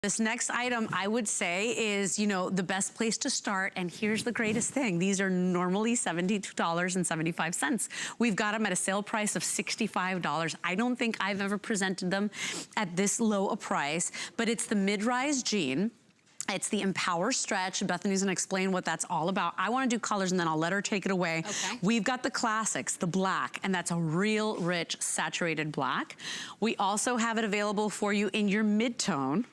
This next item, I would say, is, you know, the best place to start. And here's the greatest thing. These are normally $72.75. We've got them at a sale price of $65. I don't think I've ever presented them at this low a price, but it's the MidRise jean. It's the Empower Stretch. Bethany's gonna explain what that's all about. I wanna do colors and then I'll let her take it away. Okay. We've got the classics, the black, and that's a real rich saturated black. We also have it available for you in your mid-tone.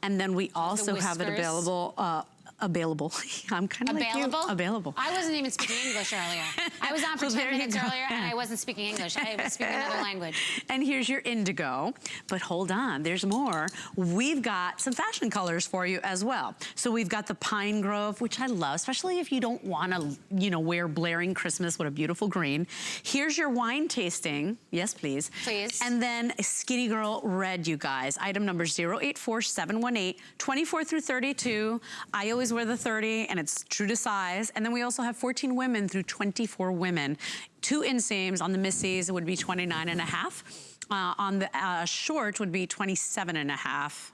And then we also have it available, I'm kind of like you. Available. I wasn't even speaking English earlier. I was on for 10 minutes earlier and I wasn't speaking English. I was speaking another language. And here's your indigo, but hold on, there's more. We've got some fashion colors for you as well. So we've got the Pine Grove, which I love, especially if you don't want to, you know, wear blaring Christmas. What a beautiful green. Here's your wine tasting. Yes, please. Please. And then Skinnygirl Red, you guys. Item number 084718, 24 through 32. I always wear the 30 and it's true to size. And then we also have 14 women through 24 women. 2 inseams on the Missies would be 29.5. On the short would be 27.5.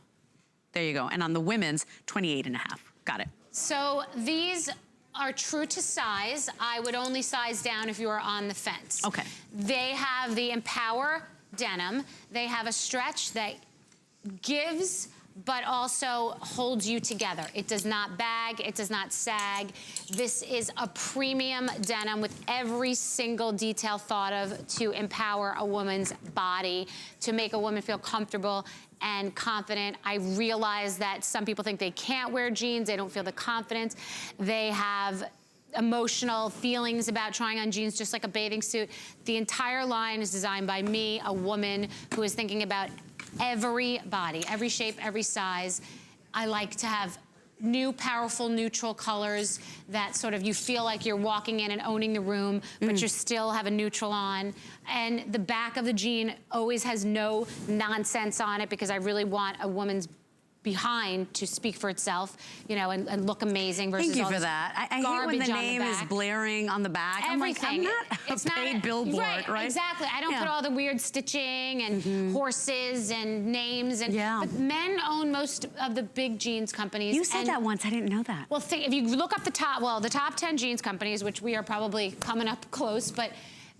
There you go. And on the women's, 28.5. Got it. So these are true to size. I would only size down if you are on the fence. Okay. They have the Empower denim. They have a stretch that gives but also holds you together. It does not bag, it does not sag. This is a premium denim with every single detail thought of to empower a woman's body, to make a woman feel comfortable and confident. I realize that some people think they can't wear jeans, they don't feel the confidence. They have emotional feelings about trying on jeans just like a bathing suit. The entire line is designed by me, a woman who is thinking about every body, every shape, every size. I like to have new, powerful, neutral colors that sort of you feel like you're walking in and owning the room, but you still have a neutral on. And the back of the jean always has no nonsense on it because I really want a woman's behind to speak for itself, you know, and look amazing versus Thank you all for this that. I hate when the name is blaring on the back. Everything. I'm like, I'm not a paid billboard, right? Exactly. I don't put all the weird stitching and horses and names. And but men own most of the big jeans companies. You said that once. I didn't know that. Well, if you look up the top 10 jeans companies, which we are probably coming up close, but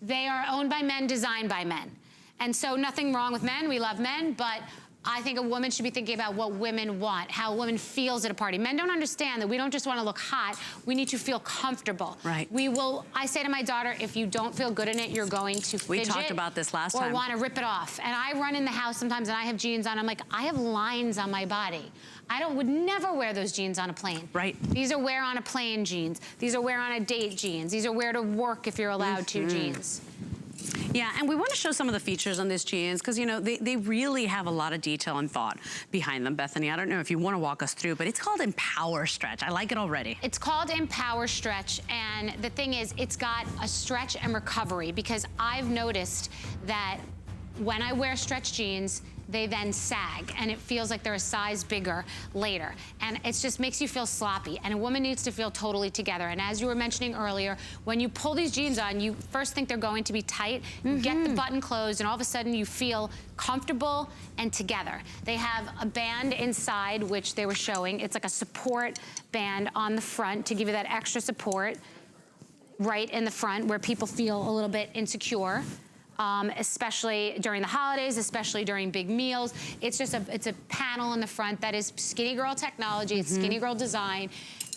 they are owned by men, designed by men. And so nothing wrong with men. We love men, but I think a woman should be thinking about what women want, how a woman feels at a party. Men don't understand that we don't just want to look hot, we need to feel comfortable. Right. I say to my daughter, if you don't feel good in it, you're going to fidget. We talked about this last time. Or want to rip it off. And I run in the house sometimes and I have jeans on, I'm like, I have lines on my body. Would never wear those jeans on a plane. Right. These are wear on a plane jeans. These are wear on a date jeans. These are wear to work if you're allowed to jeans. Yeah, and we want to show some of the features on these jeans because, you know, they really have a lot of detail and thought behind them. Bethany, I don't know if you want to walk us through, but it's called Empower Stretch. I like it already. It's called Empower Stretch, and the thing is, it's got a stretch and recovery because I've noticed that when I wear stretch jeans, they then sag and it feels like they're a size bigger later. And it just makes you feel sloppy. And a woman needs to feel totally together. And as you were mentioning earlier, when you pull these jeans on, you first think they're going to be tight, get the button closed, and all of a sudden you feel comfortable and together. They have a band inside, which they were showing. It's like a support band on the front to give you that extra support right in the front where people feel a little bit insecure. Especially during the holidays, especially during big meals. It's just it's a panel in the front that is Skinnygirl technology, it's Skinnygirl design.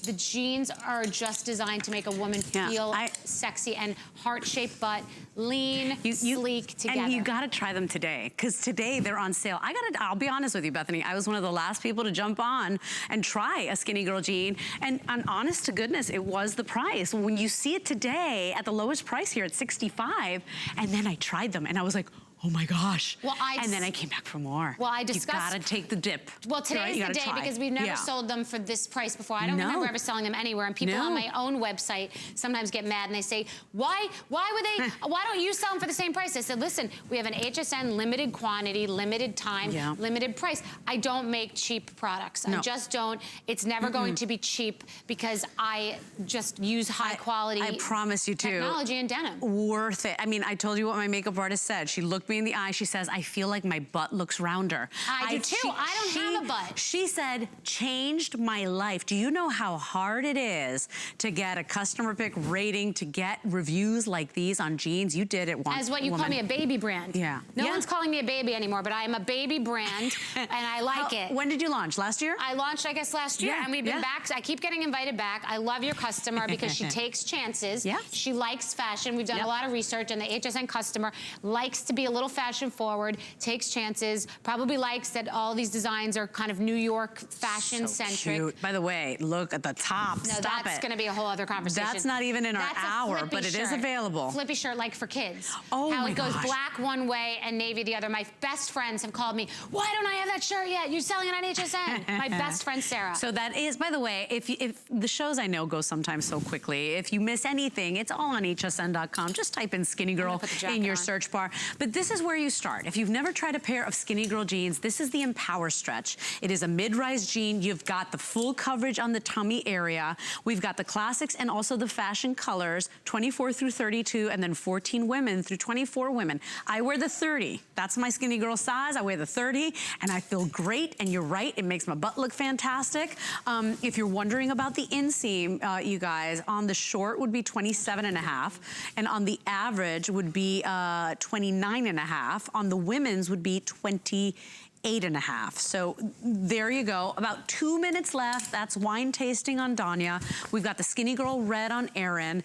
The jeans are just designed to make a woman feel sexy and heart-shaped butt, lean, sleek together. And you gotta try them today, because today they're on sale. I'll be honest with you, Bethany, I was one of the last people to jump on and try a Skinnygirl jean, and honest to goodness, it was the price. When you see it today at the lowest price here at $65, and then I tried them, and I was like, oh my gosh. Well, and then I came back for more. Well, I discussed. You gotta take the dip. Well, today's the day because we've never sold them for this price before. I don't remember ever selling them anywhere. And people on my own website sometimes get mad and they say, why don't you sell them for the same price? I said, listen, we have an HSN limited quantity, limited time, limited price. I don't make cheap products. I just don't. It's never going to be cheap because I just use high quality I promise you too. Technology and denim. Worth it. I mean, I told you what my makeup artist said. She looked me between the eyes. She says, I feel like my butt looks rounder. I do too. I don't have a butt. She said, changed my life. Do you know how hard it is to get a customer pick rating, to get reviews like these on jeans? You did it once. As what you call me, a baby brand. Yeah. No one's calling me a baby anymore, but I am a baby brand, and I like it. When did you launch? Last year? I launched, I guess, last year, and we've been back. I keep getting invited back. I love your customer because she takes chances. Yeah. She likes fashion. We've done a lot of research, and the HSN customer likes to be a little fashion forward, takes chances, probably likes that all these designs are kind of New York fashion centric. So cute. By the way, look at the top. No, that's going to be a whole other conversation. That's not even in our hour, but it is available. Flippy shirt, like for kids. Oh How my it goes gosh. black one way and navy the other. My best friends have called me, why don't I have that shirt yet? You're selling it on HSN. My best friend, Sarah. So that is, by the way, if the shows I know go sometimes so quickly, if you miss anything, it's all on hsn.com. Just type in Skinny Girl in your search bar. But this is where you start. If you've never tried a pair of Skinny Girl jeans, this is the Empower Stretch. It is a mid-rise jean. You've got the full coverage on the tummy area. We've got the classics and also the fashion colors, 24 through 32, and then 14 women through 24 women. I wear the 30. That's my Skinny Girl size. I wear the 30, and I feel great. And you're right, it makes my butt look fantastic. If you're wondering about the inseam, you guys, on the short would be 27.5, and on the average would be 29.5. On the women's would be 28.5. So there you go. About 2 minutes left. That's wine tasting on Danya. We've got the Skinny Girl red on Erin.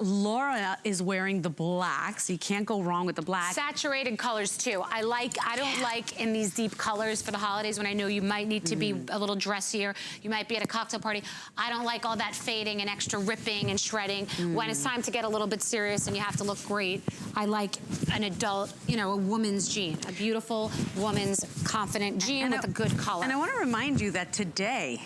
Laura is wearing the black, so you can't go wrong with the black. Saturated colors too. I don't like in these deep colors for the holidays when I know you might need to be a little dressier. You might be at a cocktail party. I don't like all that fading and extra ripping and shredding. When it's time to get a little bit serious and you have to look great, I like an adult, you know, a woman's jean, a beautiful woman's confident jean with a good color. And I want to remind you that today,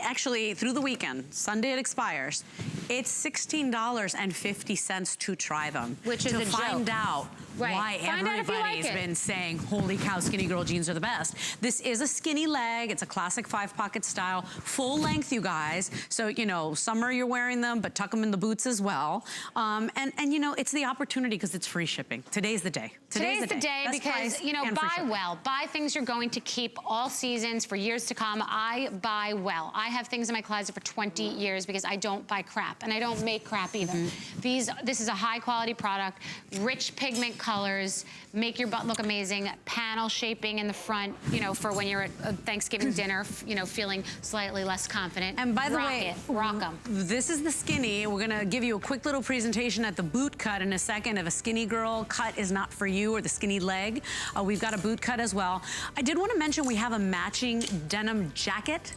actually through the weekend, Sunday it expires, it's $16.50 to try them. Which is a joke. To find out why everybody's like been saying, holy cow, Skinny Girl jeans are the best. This is a skinny leg. It's a classic 5-pocket style. Full length, you guys. So, you know, summer you're wearing them, but tuck them in the boots as well. And you know, it's the opportunity because it's free shipping. Today's the day. Today's the day because, you know, buy well. Buy things you're going to keep all seasons for years to come. I buy well. I have things in my closet for 20 years because I don't buy crap, and I don't make crap either. This is a high quality product, rich pigment colors, make your butt look amazing, panel shaping in the front, you know, for when you're at a Thanksgiving dinner, you know, feeling slightly less confident. And by the way, rock them. This is the skinny. We're gonna give you a quick little presentation at the boot cut in a second. If a Skinny Girl cut is not for you, or the skinny leg, we've got a boot cut as well. I did want to mention we have a matching denim jacket.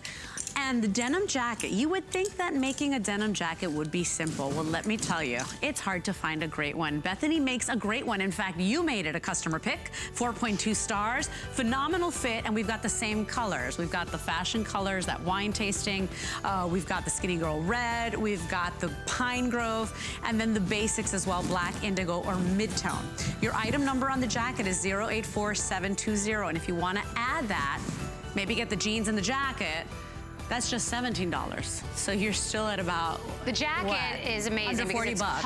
And the denim jacket, you would think that making a denim jacket would be simple. Well, let me tell you, it's hard to find a great one. Bethany makes a great one. In fact, you made it a customer pick, 4.2 stars, phenomenal fit, and we've got the same colors. We've got the fashion colors, that wine tasting, we've got the Skinny Girl red, we've got the Pine Grove, and then the basics as well, black, indigo, or mid-tone. Your item number on the jacket is 084720, and if you want to add that, maybe get the jeans and the jacket, that's just $17. So you're still at about, the jacket is amazing. Under $40.